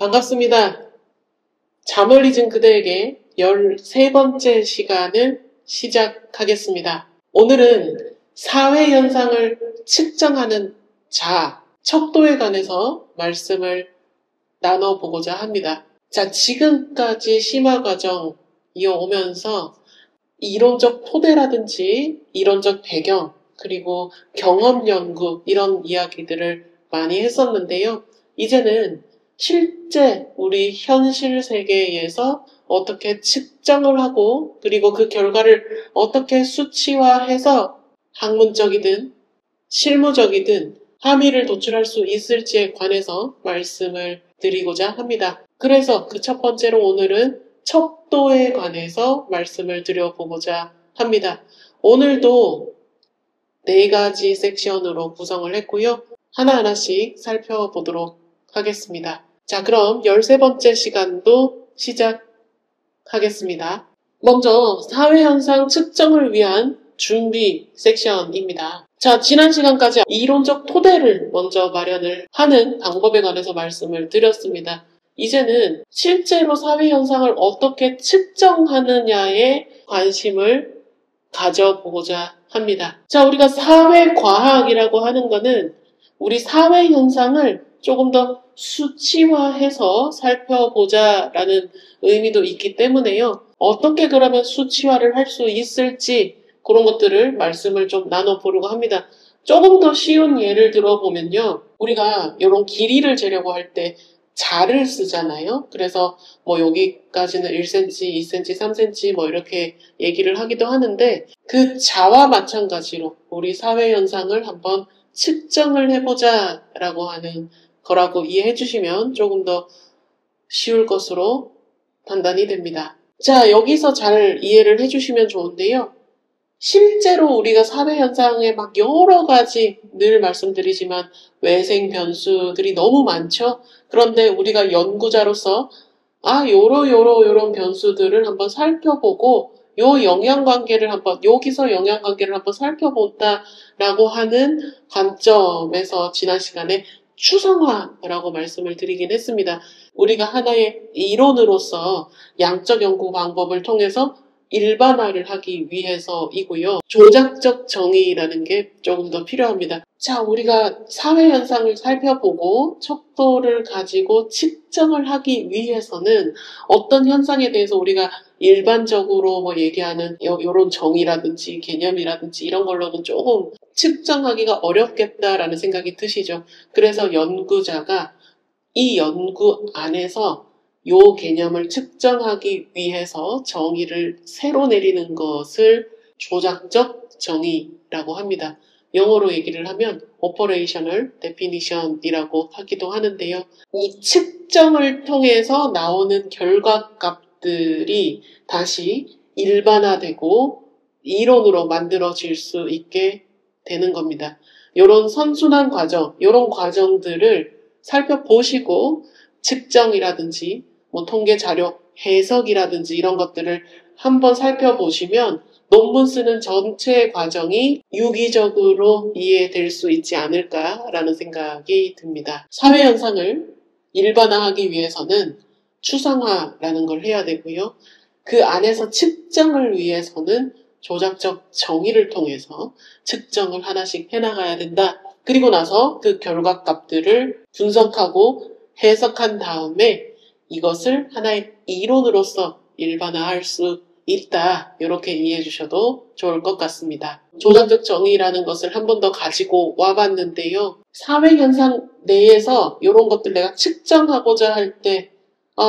반갑습니다. 잠을 잊은 그대에게 13번째 시간을 시작하겠습니다. 오늘은 사회현상을 측정하는 자, 척도에 관해서 말씀을 나눠보고자 합니다. 자, 지금까지 심화과정 이어오면서 이론적 토대라든지 이론적 배경, 그리고 경험 연구 이런 이야기들을 많이 했었는데요. 이제는 실제 우리 현실 세계에서 어떻게 측정을 하고 그리고 그 결과를 어떻게 수치화해서 학문적이든 실무적이든 함의를 도출할 수 있을지에 관해서 말씀을 드리고자 합니다. 그래서 그 첫 번째로 오늘은 척도에 관해서 말씀을 드려보고자 합니다. 오늘도 4가지 섹션으로 구성을 했고요. 하나하나씩 살펴보도록 하겠습니다. 자, 그럼 13번째 시간도 시작하겠습니다. 먼저 사회현상 측정을 위한 준비 섹션입니다. 자, 지난 시간까지 이론적 토대를 먼저 마련을 하는 방법에 관해서 말씀을 드렸습니다. 이제는 실제로 사회현상을 어떻게 측정하느냐에 관심을 가져보고자 합니다. 자, 우리가 사회과학이라고 하는 거는 우리 사회현상을 조금 더 수치화해서 살펴보자라는 의미도 있기 때문에요. 어떻게 그러면 수치화를 할 수 있을지 그런 것들을 말씀을 좀 나눠보려고 합니다. 조금 더 쉬운 예를 들어보면요. 우리가 이런 길이를 재려고 할 때 자를 쓰잖아요. 그래서 뭐 여기까지는 1cm, 2cm, 3cm 뭐 이렇게 얘기를 하기도 하는데 그 자와 마찬가지로 우리 사회현상을 한번 측정을 해보자 라고 하는 거라고 이해해 주시면 조금 더 쉬울 것으로 판단이 됩니다. 자, 여기서 잘 이해를 해 주시면 좋은데요. 실제로 우리가 사회현상에 막 여러 가지 늘 말씀드리지만 외생 변수들이 너무 많죠. 그런데 우리가 연구자로서 요런 변수들을 한번 살펴보고 요 영향관계를 한번 여기서 영향관계를 한번 살펴본다라고 하는 관점에서 지난 시간에 추상화라고 말씀을 드리긴 했습니다. 우리가 하나의 이론으로서 양적 연구 방법을 통해서 일반화를 하기 위해서이고요. 조작적 정의라는 게 조금 더 필요합니다. 자, 우리가 사회현상을 살펴보고 척도를 가지고 측정을 하기 위해서는 어떤 현상에 대해서 우리가 일반적으로 뭐 얘기하는 요런 정의라든지 개념이라든지 이런 걸로는 조금 측정하기가 어렵겠다라는 생각이 드시죠. 그래서 연구자가 이 연구 안에서 요 개념을 측정하기 위해서 정의를 새로 내리는 것을 조작적 정의라고 합니다. 영어로 얘기를 하면 Operational Definition이라고 하기도 하는데요. 이 측정을 통해서 나오는 결과값들이 다시 일반화되고 이론으로 만들어질 수 있게 되는 겁니다. 이런 선순환 과정, 이런 과정들을 살펴보시고 측정이라든지 뭐 통계 자료 해석이라든지 이런 것들을 한번 살펴보시면 논문 쓰는 전체 과정이 유기적으로 이해될 수 있지 않을까라는 생각이 듭니다. 사회현상을 일반화하기 위해서는 추상화라는 걸 해야 되고요. 그 안에서 측정을 위해서는 조작적 정의를 통해서 측정을 하나씩 해나가야 된다. 그리고 나서 그 결과값들을 분석하고 해석한 다음에 이것을 하나의 이론으로서 일반화할 수 있다. 이렇게 이해해 주셔도 좋을 것 같습니다. 조작적 정의라는 것을 한 번 더 가지고 와봤는데요. 사회현상 내에서 이런 것들 내가 측정하고자 할 때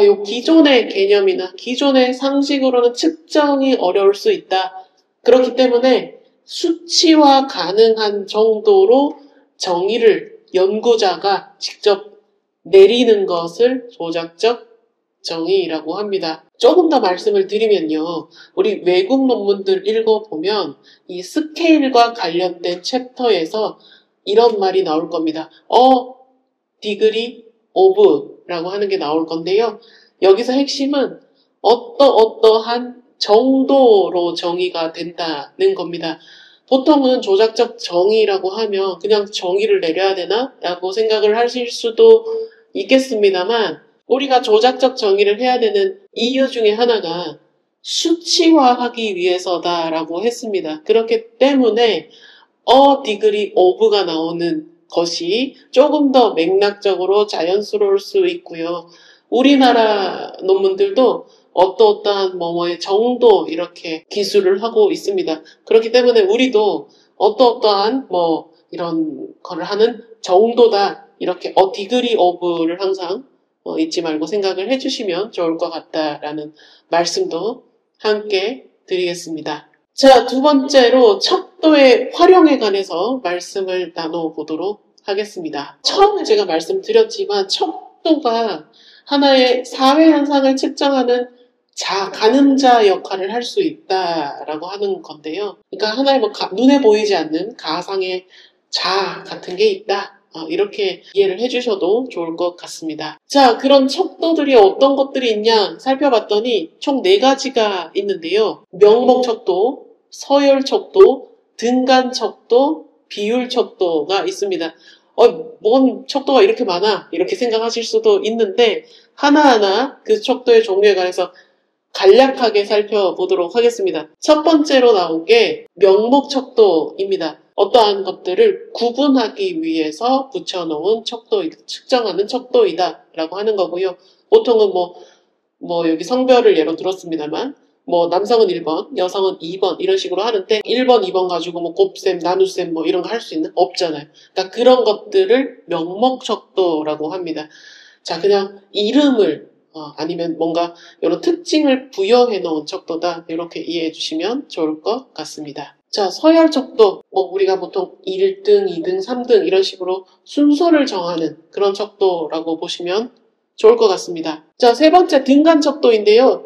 요 기존의 개념이나 기존의 상식으로는 측정이 어려울 수 있다. 그렇기 때문에 수치화 가능한 정도로 정의를 연구자가 직접 내리는 것을 조작적 정의라고 합니다. 조금 더 말씀을 드리면요. 우리 외국 논문들 읽어보면 이 스케일과 관련된 챕터에서 이런 말이 나올 겁니다. 디그리 오브라고 하는 게 나올 건데요. 여기서 핵심은 어떠한 정도로 정의가 된다는 겁니다. 보통은 조작적 정의라고 하면 그냥 정의를 내려야 되나? 라고 생각을 하실 수도 있겠습니다만 우리가 조작적 정의를 해야 되는 이유 중에 하나가 수치화하기 위해서다라고 했습니다. 그렇기 때문에 degree of가 나오는 것이 조금 더 맥락적으로 자연스러울 수 있고요. 우리나라 논문들도 어떠한 뭐뭐의 정도 이렇게 기술을 하고 있습니다. 그렇기 때문에 우리도 어떠한 뭐 이런 거를 하는 정도다 이렇게 degree of를 항상 잊지 말고 생각을 해주시면 좋을 것 같다라는 말씀도 함께 드리겠습니다. 자, 두 번째로 척도의 활용에 관해서 말씀을 나눠보도록 하겠습니다. 처음에 제가 말씀드렸지만 척도가 하나의 사회 현상을 측정하는 가늠자 역할을 할 수 있다라고 하는 건데요. 그러니까 하나의 뭐 눈에 보이지 않는 가상의 자 같은 게 있다. 이렇게 이해를 해주셔도 좋을 것 같습니다. 자, 그런 척도들이 어떤 것들이 있냐 살펴봤더니 총 4가지가 있는데요. 명목척도, 서열척도, 등간척도, 비율척도가 있습니다. 뭔 척도가 이렇게 많아? 이렇게 생각하실 수도 있는데 하나하나 그 척도의 종류에 관해서 간략하게 살펴보도록 하겠습니다. 첫 번째로 나온 게 명목척도입니다. 어떠한 것들을 구분하기 위해서 붙여놓은 측정하는 척도이다 라고 하는 거고요. 보통은 여기 성별을 예로 들었습니다만 남성은 1번, 여성은 2번 이런 식으로 하는데 1번, 2번 가지고 곱셈, 나눗셈 이런 거 할 수 있는? 없잖아요. 그러니까 그런 것들을 명목척도라고 합니다. 자, 그냥 이름을 아니면 뭔가 이런 특징을 부여해 놓은 척도다 이렇게 이해해 주시면 좋을 것 같습니다. 자, 서열척도 우리가 보통 1등, 2등, 3등 이런 식으로 순서를 정하는 그런 척도라고 보시면 좋을 것 같습니다. 자, 세 번째 등간척도인데요.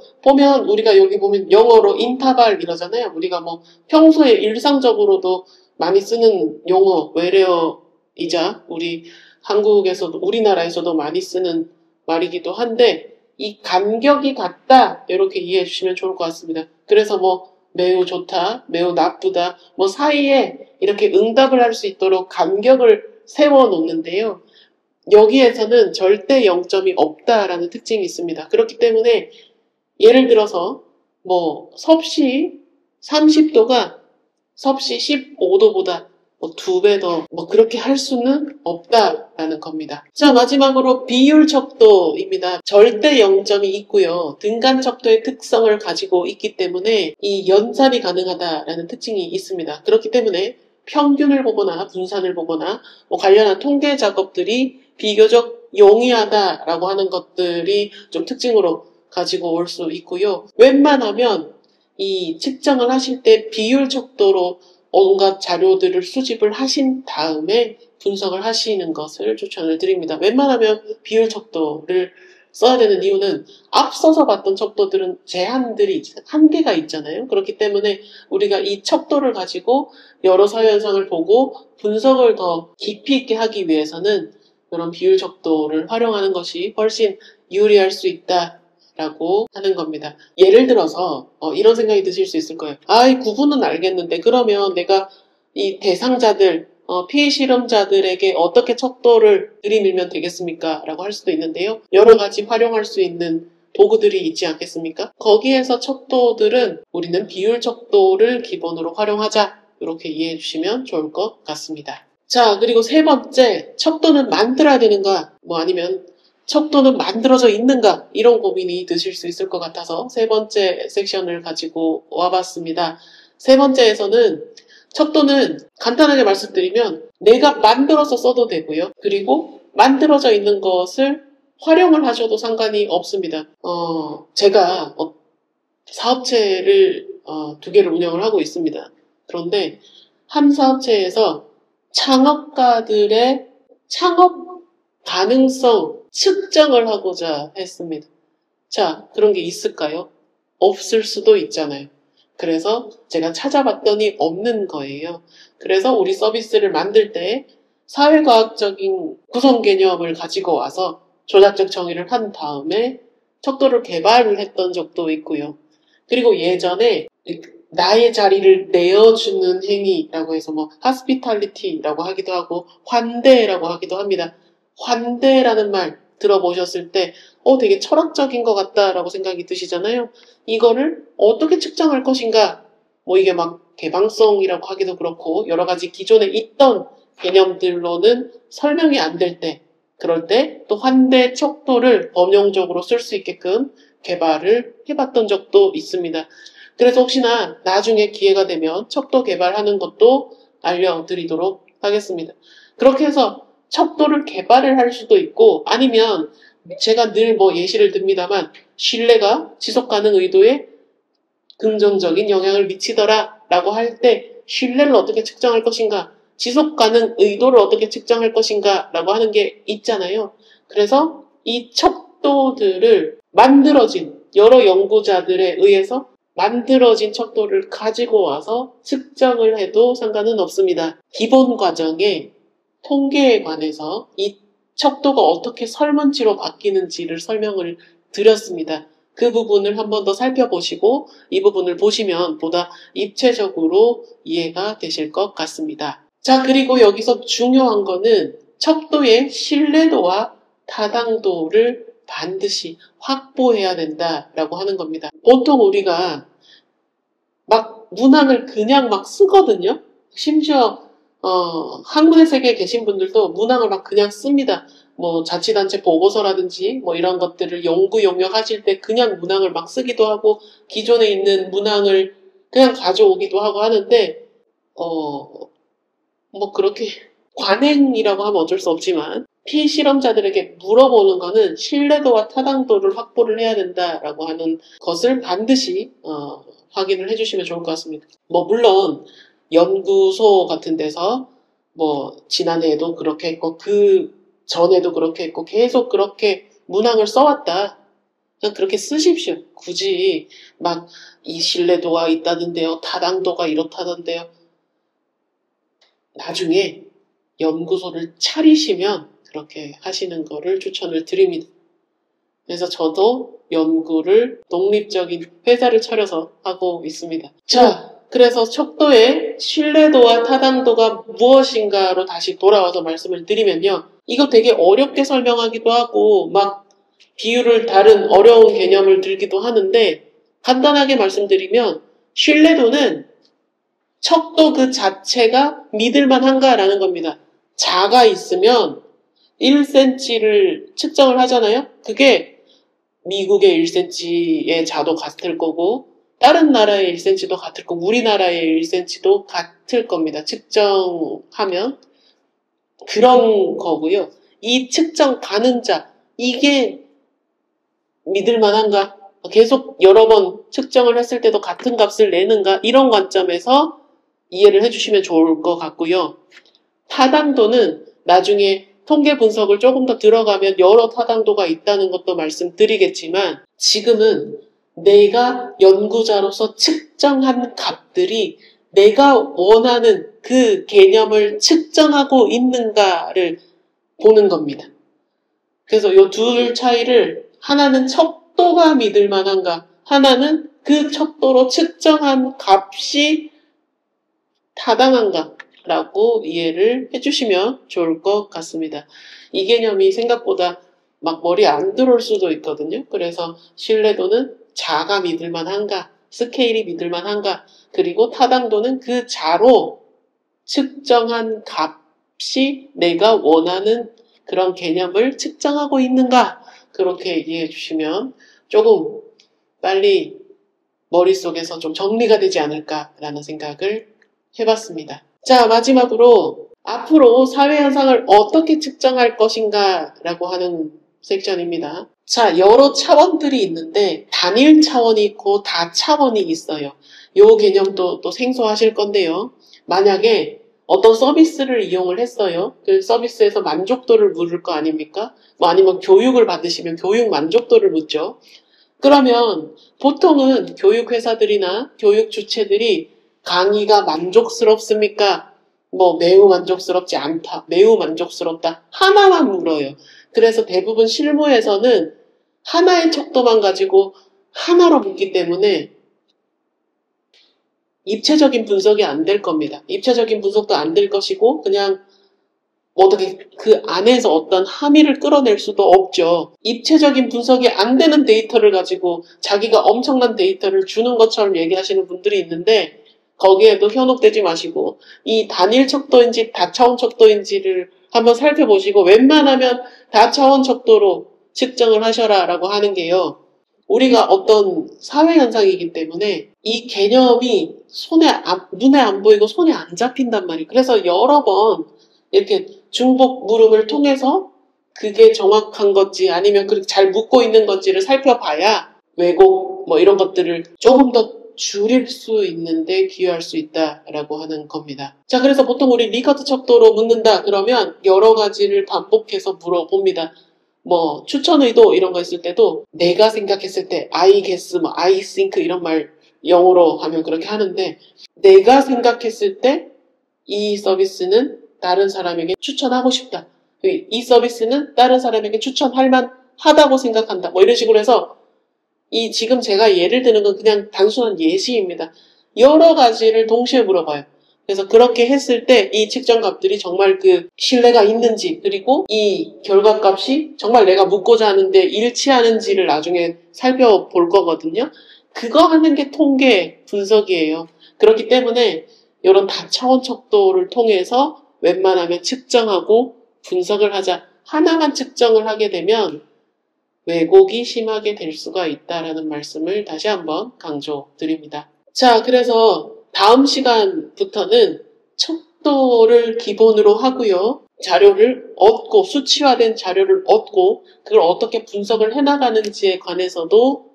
우리가 여기 보면 영어로 인터벌 이러잖아요. 우리가 평소에 일상적으로도 많이 쓰는 용어, 외래어이자 우리 한국에서도 우리나라에서도 많이 쓰는 말이기도 한데 이 간격이 같다 이렇게 이해해 주시면 좋을 것 같습니다. 그래서 매우 좋다, 매우 나쁘다 사이에 이렇게 응답을 할 수 있도록 간격을 세워 놓는데요. 여기에서는 절대 0점이 없다라는 특징이 있습니다. 그렇기 때문에 예를 들어서 섭씨 30도가 섭씨 15도보다 2배 더 그렇게 할 수는 없다라는 겁니다. 자, 마지막으로 비율척도입니다. 절대 0점이 있고요. 등간척도의 특성을 가지고 있기 때문에 이 연산이 가능하다라는 특징이 있습니다. 그렇기 때문에 평균을 보거나 분산을 보거나 관련한 통계 작업들이 비교적 용이하다라고 하는 것들이 좀 특징으로 가지고 올 수 있고요. 웬만하면 이 측정을 하실 때 비율척도로 온갖 자료들을 수집을 하신 다음에 분석을 하시는 것을 추천을 드립니다. 웬만하면 비율척도를 써야 되는 이유는 앞서서 봤던 척도들은 한계가 있잖아요. 그렇기 때문에 우리가 이 척도를 가지고 여러 사회현상을 보고 분석을 더 깊이 있게 하기 위해서는 이런 비율척도를 활용하는 것이 훨씬 유리할 수 있다. 라고 하는 겁니다. 예를 들어서 이런 생각이 드실 수 있을 거예요. 이 구분은 알겠는데 그러면 내가 이 대상자들, 피해 실험자들에게 어떻게 척도를 들이밀면 되겠습니까? 라고 할 수도 있는데요. 여러 가지 활용할 수 있는 도구들이 있지 않겠습니까? 거기에서 척도들은 우리는 비율 척도를 기본으로 활용하자 이렇게 이해해 주시면 좋을 것 같습니다. 자, 그리고 세 번째, 척도는 만들어야 되는가? 아니면 척도는 만들어져 있는가? 이런 고민이 드실 수 있을 것 같아서 세 번째 섹션을 가지고 와봤습니다. 세 번째에서는 척도는 간단하게 말씀드리면 내가 만들어서 써도 되고요. 그리고 만들어져 있는 것을 활용을 하셔도 상관이 없습니다. 제가 사업체를 2개를 운영을 하고 있습니다. 그런데 한 사업체에서 창업가들의 창업 가능성 측정을 하고자 했습니다. 자, 그런 게 있을까요? 없을 수도 있잖아요. 그래서 제가 찾아봤더니 없는 거예요. 그래서 우리 서비스를 만들 때 사회과학적인 구성 개념을 가지고 와서 조작적 정의를 한 다음에 척도를 개발을 했던 적도 있고요. 그리고 예전에 나의 자리를 내어주는 행위라고 해서 hospitality라고 하기도 하고 환대라고 하기도 합니다. 환대라는 말 들어보셨을 때 되게 철학적인 것 같다라고 생각이 드시잖아요. 이거를 어떻게 측정할 것인가? 뭐 이게 막 개방성이라고 하기도 그렇고 여러 가지 기존에 있던 개념들로는 설명이 안 될 때, 그럴 때 또 환대 척도를 범용적으로 쓸 수 있게끔 개발을 해봤던 적도 있습니다. 그래서 혹시나 나중에 기회가 되면 척도 개발하는 것도 알려드리도록 하겠습니다. 그렇게 해서 척도를 개발을 할 수도 있고, 아니면 제가 늘 뭐 예시를 듭니다만 신뢰가 지속가능 의도에 긍정적인 영향을 미치더라 라고 할 때 신뢰를 어떻게 측정할 것인가, 지속가능 의도를 어떻게 측정할 것인가 라고 하는 게 있잖아요. 그래서 이 척도들을 만들어진 여러 연구자들에 의해서 만들어진 척도를 가지고 와서 측정을 해도 상관은 없습니다. 기본 과정에 통계에 관해서 이 척도가 어떻게 설문지로 바뀌는지를 설명을 드렸습니다. 그 부분을 한 번 더 살펴보시고 이 부분을 보시면 보다 입체적으로 이해가 되실 것 같습니다. 자, 그리고 여기서 중요한 거는 척도의 신뢰도와 타당도를 반드시 확보해야 된다라고 하는 겁니다. 보통 우리가 막 문항을 그냥 막 쓰거든요. 심지어 학문의 세계에 계신 분들도 문항을 막 그냥 씁니다. 뭐 자치단체 보고서라든지 뭐 이런 것들을 연구 용역하실 때 그냥 문항을 막 쓰기도 하고 기존에 있는 문항을 그냥 가져오기도 하고 하는데 뭐 그렇게 관행이라고 하면 어쩔 수 없지만 피실험자들에게 물어보는 거는 신뢰도와 타당도를 확보를 해야 된다라고 하는 것을 반드시 확인을 해주시면 좋을 것 같습니다. 뭐 물론 연구소 같은 데서 뭐 지난해에도 그렇게 했고 그 전에도 그렇게 했고 계속 그렇게 문항을 써왔다. 그냥 그렇게 쓰십시오. 굳이 막 이 신뢰도가 있다던데요, 타당도가 이렇다던데요. 나중에 연구소를 차리시면 그렇게 하시는 거를 추천을 드립니다. 그래서 저도 연구를 독립적인 회사를 차려서 하고 있습니다. 자, 그래서 척도의 신뢰도와 타당도가 무엇인가로 다시 돌아와서 말씀을 드리면요. 이거 되게 어렵게 설명하기도 하고 막 비유를 다른 어려운 개념을 들기도 하는데 간단하게 말씀드리면 신뢰도는 척도 그 자체가 믿을만한가라는 겁니다. 자가 있으면 1cm를 측정을 하잖아요. 그게 미국의 1cm의 자도 같을 거고 다른 나라의 1cm도 같을 거고 우리나라의 1cm도 같을 겁니다. 측정하면 그런 거고요. 이 측정 가능자, 이게 믿을만한가? 계속 여러 번 측정을 했을 때도 같은 값을 내는가? 이런 관점에서 이해를 해주시면 좋을 것 같고요. 타당도는 나중에 통계 분석을 조금 더 들어가면 여러 타당도가 있다는 것도 말씀드리겠지만 지금은 내가 연구자로서 측정한 값들이 내가 원하는 그 개념을 측정하고 있는가를 보는 겁니다. 그래서 이 둘 차이를 하나는 척도가 믿을 만한가, 하나는 그 척도로 측정한 값이 타당한가 라고 이해를 해주시면 좋을 것 같습니다. 이 개념이 생각보다 막 머리에 안 들어올 수도 있거든요. 그래서 신뢰도는 자가 믿을만한가, 스케일이 믿을만한가, 그리고 타당도는 그 자로 측정한 값이 내가 원하는 그런 개념을 측정하고 있는가, 그렇게 이해해 주시면 조금 빨리 머릿속에서 좀 정리가 되지 않을까라는 생각을 해봤습니다. 자, 마지막으로 앞으로 사회현상을 어떻게 측정할 것인가 라고 하는 섹션입니다. 자, 여러 차원들이 있는데 단일 차원이 있고 다차원이 있어요. 이 개념도 또 생소하실 건데요. 만약에 어떤 서비스를 이용을 했어요. 그 서비스에서 만족도를 물을 거 아닙니까? 뭐 아니면 교육을 받으시면 교육 만족도를 묻죠. 그러면 보통은 교육회사들이나 교육 주체들이 강의가 만족스럽습니까? 뭐 매우 만족스럽지 않다, 매우 만족스럽다, 하나만 물어요. 그래서 대부분 실무에서는 하나의 척도만 가지고 하나로 묻기 때문에 입체적인 분석이 안 될 겁니다. 입체적인 분석도 안 될 것이고 그냥 어떻게 그 안에서 어떤 함의를 끌어낼 수도 없죠. 입체적인 분석이 안 되는 데이터를 가지고 자기가 엄청난 데이터를 주는 것처럼 얘기하시는 분들이 있는데 거기에도 현혹되지 마시고 이 단일 척도인지 다차원 척도인지를 한번 살펴보시고 웬만하면 다차원 척도로 측정을 하셔라 라고 하는 게요. 우리가 어떤 사회현상이기 때문에 이 개념이 눈에 안 보이고 손에 안 잡힌단 말이에요. 그래서 여러 번 이렇게 중복 물음을 통해서 그게 정확한 건지 아니면 그렇게 잘 묻고 있는 건지를 살펴봐야 왜곡 뭐 이런 것들을 조금 더 줄일 수 있는데 기여할 수 있다라고 하는 겁니다. 자, 그래서 보통 우리 리커트 척도로 묻는다 그러면 여러 가지를 반복해서 물어봅니다. 뭐 추천 의도 이런 거 있을 때도 내가 생각했을 때 I guess, 뭐 I think 이런 말 영어로 하면 그렇게 하는데 내가 생각했을 때 이 서비스는 다른 사람에게 추천하고 싶다. 이 서비스는 다른 사람에게 추천할 만하다고 생각한다. 뭐 이런 식으로 해서 이 지금 제가 예를 드는 건 그냥 단순한 예시입니다. 여러 가지를 동시에 물어봐요. 그래서 그렇게 했을 때 이 측정값들이 정말 그 신뢰가 있는지 그리고 이 결과값이 정말 내가 묻고자 하는데 일치하는지를 나중에 살펴볼 거거든요. 그거 하는 게 통계 분석이에요. 그렇기 때문에 이런 다차원 척도를 통해서 웬만하면 측정하고 분석을 하자. 하나만 측정을 하게 되면 왜곡이 심하게 될 수가 있다라는 말씀을 다시 한번 강조드립니다. 자, 그래서 다음 시간부터는 척도를 기본으로 하고요. 자료를 얻고 수치화된 자료를 얻고 그걸 어떻게 분석을 해나가는지에 관해서도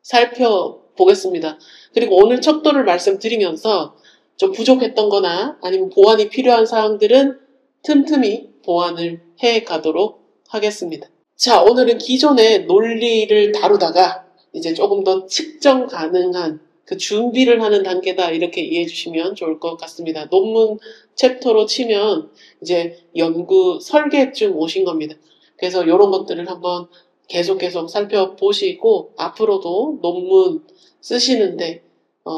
살펴보겠습니다. 그리고 오늘 척도를 말씀드리면서 좀 부족했던 거나 아니면 보완이 필요한 사항들은 틈틈이 보완을 해 가도록 하겠습니다. 자, 오늘은 기존의 논리를 다루다가 이제 조금 더 측정 가능한 그 준비를 하는 단계다 이렇게 이해해 주시면 좋을 것 같습니다. 논문 챕터로 치면 이제 연구 설계쯤 오신 겁니다. 그래서 이런 것들을 한번 계속 살펴보시고 앞으로도 논문 쓰시는데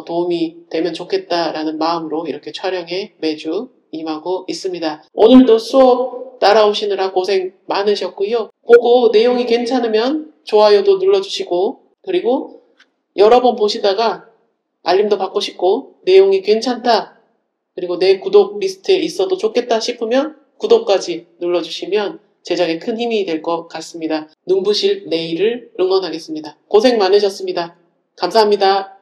도움이 되면 좋겠다라는 마음으로 이렇게 촬영에 매주 임하고 있습니다. 오늘도 수업 따라오시느라 고생 많으셨고요. 보고 내용이 괜찮으면 좋아요도 눌러주시고 그리고 여러 번 보시다가 알림도 받고 싶고 내용이 괜찮다 그리고 내 구독 리스트에 있어도 좋겠다 싶으면 구독까지 눌러주시면 제작에 큰 힘이 될 것 같습니다. 눈부실 내일을 응원하겠습니다. 고생 많으셨습니다. 감사합니다.